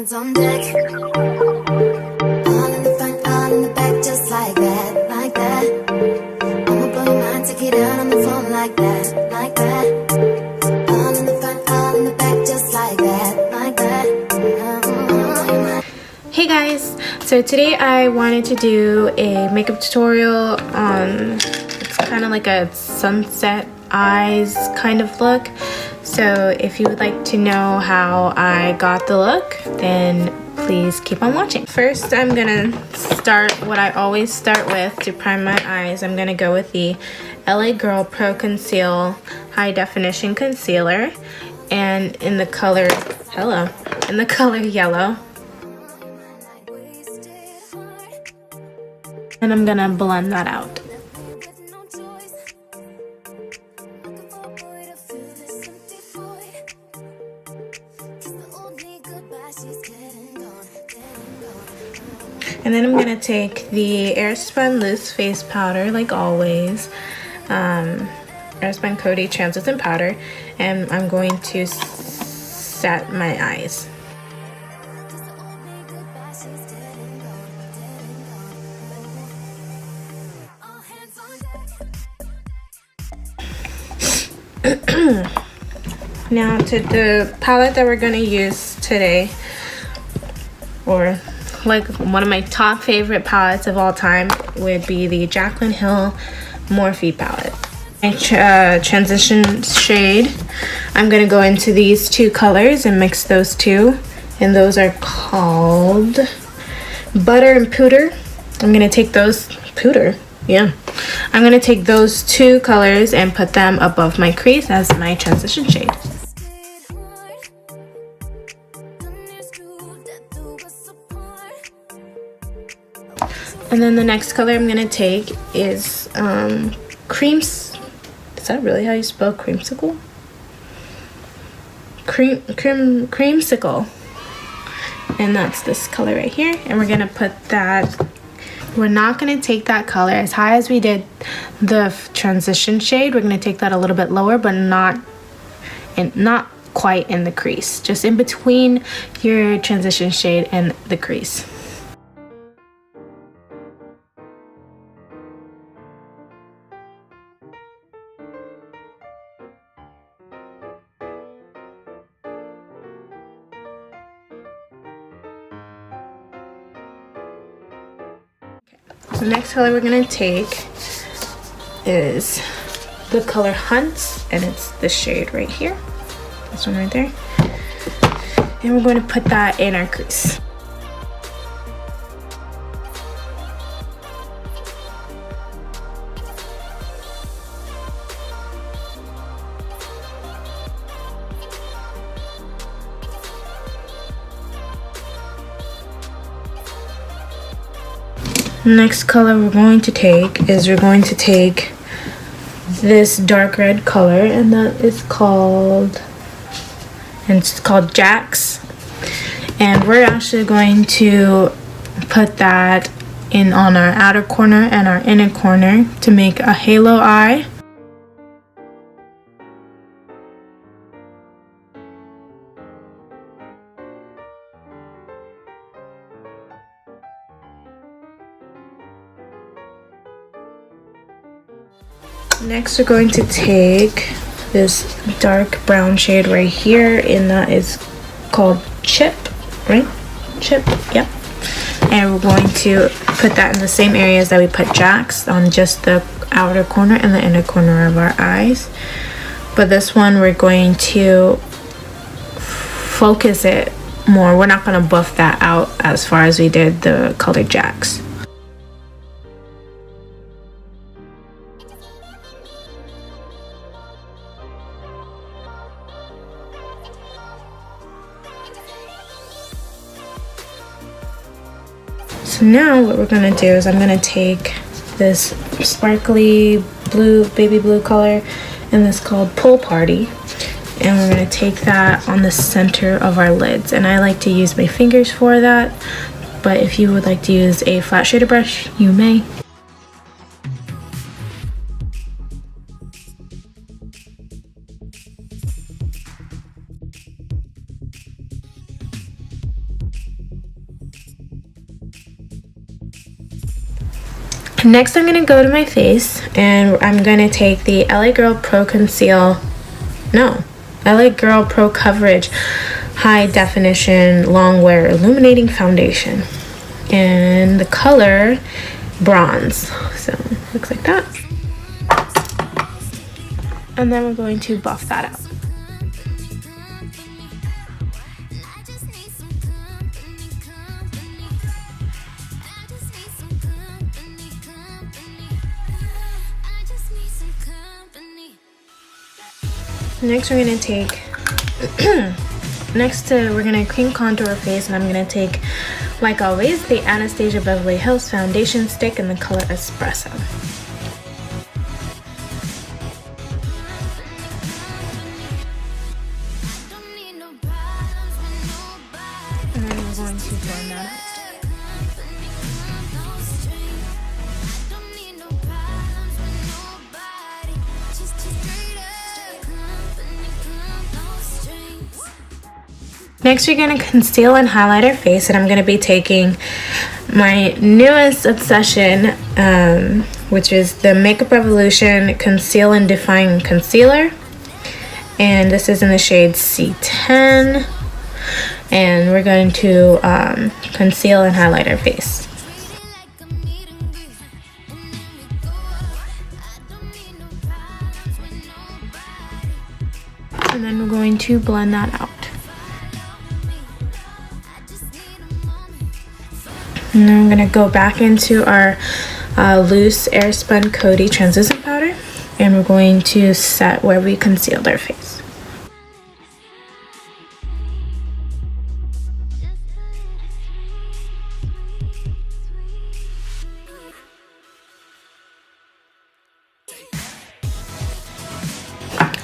hands on deck. All in the front, all in the back, just like that, like that. I'ma blow your mind, take it out on the phone like that, like that. All in the front, all in the back, just like that, like that. Hey guys, so today I wanted to do a makeup tutorial on, it's kind of like a sunset eyes kind of look. So if you would like to know how I got the look, then please keep on watching. First, I'm gonna start what I always start with to prime my eyes. I'm gonna go with the LA Girl Pro Conceal High Definition Concealer, and in the color, in the color yellow. And I'm gonna blend that out. And then I'm gonna take the Airspun Loose Face Powder, like always, Airspun Coty Translucent Powder, and I'm going to set my eyes. Now to the palette that we're gonna use today, or like one of my top favorite palettes of all time, would be the Jaclyn Hill Morphe palette. My transition shade, I'm gonna go into these two colors and mix those two, and those are called Butter and Pooter. I'm gonna take those, I'm gonna take those two colors and put them above my crease as my transition shade. And then the next color I'm gonna take is is that really how you spell creamsicle? Creamsicle. And that's this color right here. And we're gonna put that, we're not gonna take that color as high as we did the transition shade. We're gonna take that a little bit lower, but not quite in the crease, just in between your transition shade and the crease. The next color we're gonna take is the color Hunts, and it's the shade right here, this one right there, and we're going to put that in our crease. Next color we're going to take is this dark red color, and it's called Jax, and we're actually going to put that in on our outer corner and our inner corner to make a halo eye. Next, we're going to take this dark brown shade right here, and that is called Chip, right? Chip, yep. And we're going to put that in the same areas that we put Jax, on just the outer corner and the inner corner of our eyes. But this one, we're going to focus it more. We're not going to buff that out as far as we did the color Jax. So now what we're gonna do is I'm gonna take this sparkly blue, baby blue color, and this called Pool Party, and we're gonna take that on the center of our lids. And I like to use my fingers for that, but if you would like to use a flat shader brush, you may. Next, I'm gonna go to my face and I'm gonna take the LA Girl Pro LA Girl Pro Coverage High Definition Long Wear Illuminating Foundation. And the color bronze. So, looks like that. And then we're going to buff that out. Next we're gonna take we're gonna cream contour our face, and I'm gonna take, like always, the Anastasia Beverly Hills foundation stick in the color Espresso. And then we're going to blend that out. Next, we're going to conceal and highlight our face, and I'm going to be taking my newest obsession, which is the Makeup Revolution Conceal and Define Concealer. And this is in the shade C10. And we're going to conceal and highlight our face. And then we're going to blend that out. And then I'm going to go back into our loose Airspun Coty translucent powder, and we're going to set where we concealed our face.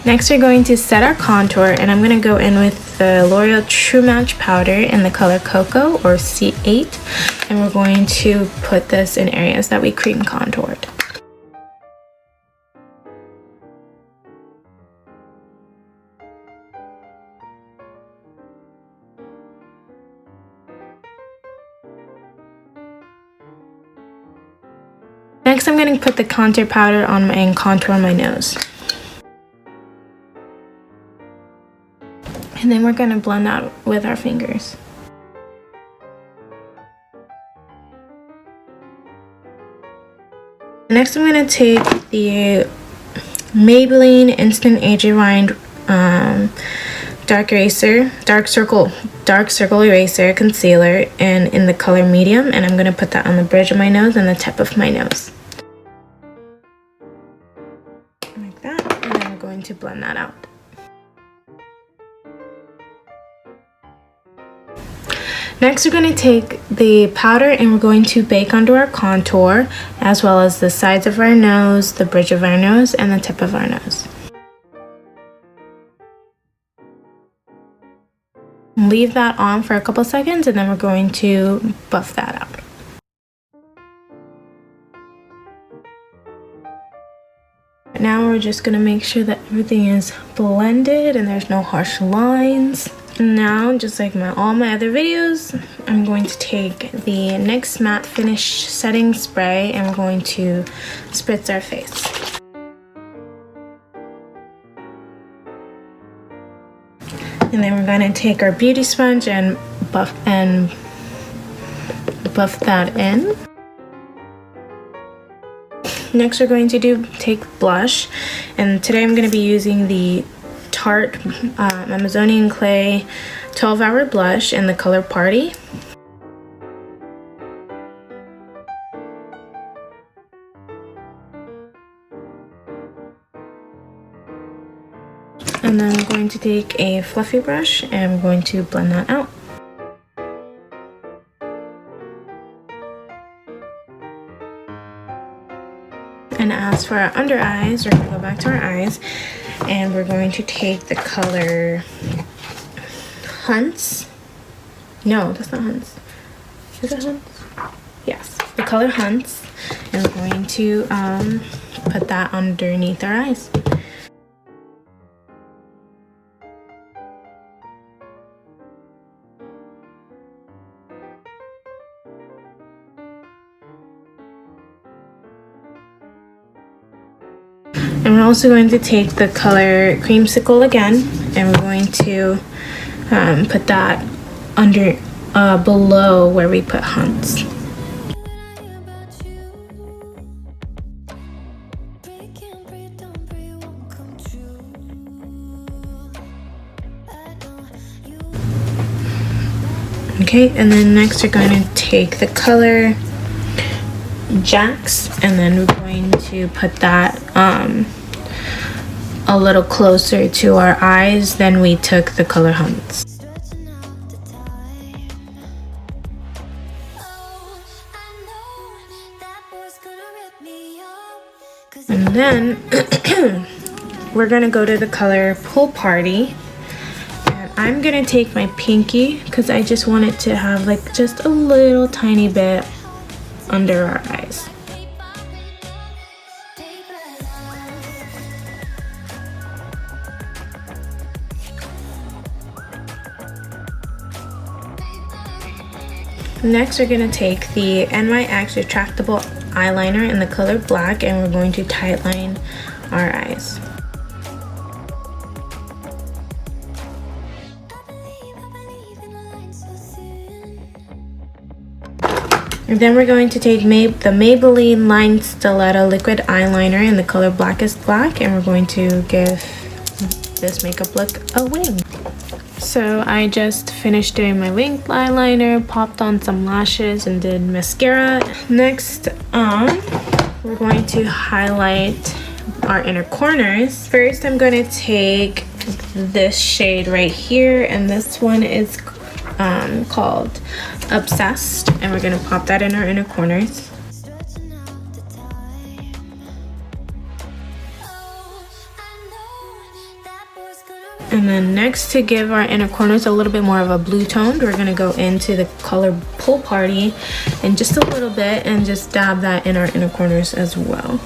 Next, we're going to set our contour, and I'm going to go in with the L'Oreal True Match powder in the color Cocoa, or C8, and we're going to put this in areas that we cream contoured. Next, I'm going to put the contour powder on and contour my nose. And then we're going to blend that with our fingers. Next, I'm going to take the Maybelline Instant Age Rewind Dark Circle Eraser Concealer, and in the color Medium, and I'm going to put that on the bridge of my nose and the tip of my nose. Like that, and then we're going to blend that out. Next, we're going to take the powder and we're going to bake onto our contour, as well as the sides of our nose, the bridge of our nose, and the tip of our nose. Leave that on for a couple seconds, and then we're going to buff that out. Now we're just going to make sure that everything is blended and there's no harsh lines. Now, just like all my other videos, I'm going to take the NYX Matte Finish Setting Spray and we're going to spritz our face. And then we're going to take our beauty sponge and buff that in. Next, we're going to take blush, and today I'm going to be using the Tarte Amazonian Clay 12-Hour Blush in the color Party. And then I'm going to take a fluffy brush and I'm going to blend that out. And as for our under eyes, we're going to go back to our eyes and we're going to take the color Hunts. No, that's not Hunts. Is it Hunts? Yes, the color Hunts. And we're going to put that underneath our eyes. And we're also going to take the color Creamsicle again, and we're going to put that under below where we put Hunts. Okay, and then next we're going to take the color Jax, and then we're going to put that a little closer to our eyes than we took the color Hunts. And then we're gonna go to the color Pool Party. And I'm gonna take my pinky because I just want it to have like just a little tiny bit under our eyes. Next, we're going to take the NYX retractable eyeliner in the color black, and we're going to tightline our eyes. And then we're going to take the Maybelline Line Stiletto liquid eyeliner in the color Blackest Black, and we're going to give this makeup look a wing. So I just finished doing my wing eyeliner, popped on some lashes, and did mascara. Next, we're going to highlight our inner corners. First, I'm going to take this shade right here, and this one is called Obsessed, and we're going to pop that in our inner corners. And then next, to give our inner corners a little bit more of a blue tone, we're going to go into the color Pool Party in just a little bit and just dab that in our inner corners as well.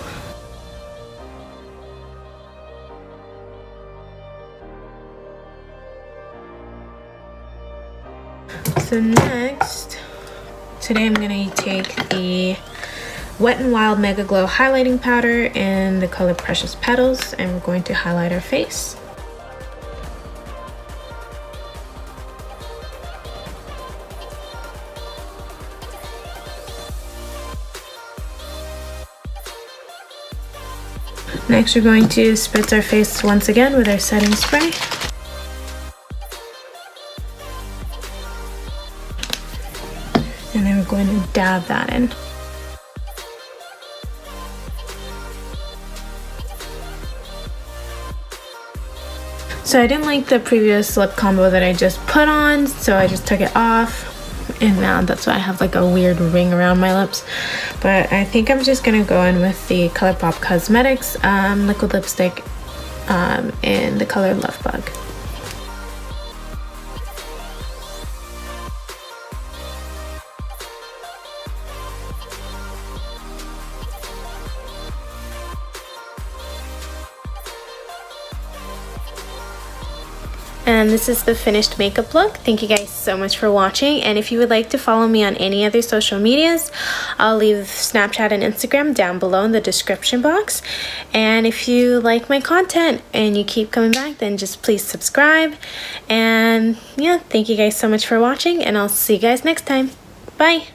So next, today I'm going to take the Wet n Wild Mega Glow highlighting powder in the color Precious Petals, and we're going to highlight our face. Next, we're going to spritz our face once again with our setting spray. And then we're going to dab that in. So I didn't like the previous lip combo that I just put on, so I just took it off. And now that's why I have like a weird ring around my lips. But I think I'm just gonna go in with the ColourPop Cosmetics liquid lipstick in the color Love Bug. And this is the finished makeup look. Thank you guys so much for watching, and if you would like to follow me on any other social medias, I'll leave Snapchat and Instagram down below in the description box. And if you like my content and you keep coming back, then just please subscribe. And yeah, thank you guys so much for watching, and I'll see you guys next time. Bye.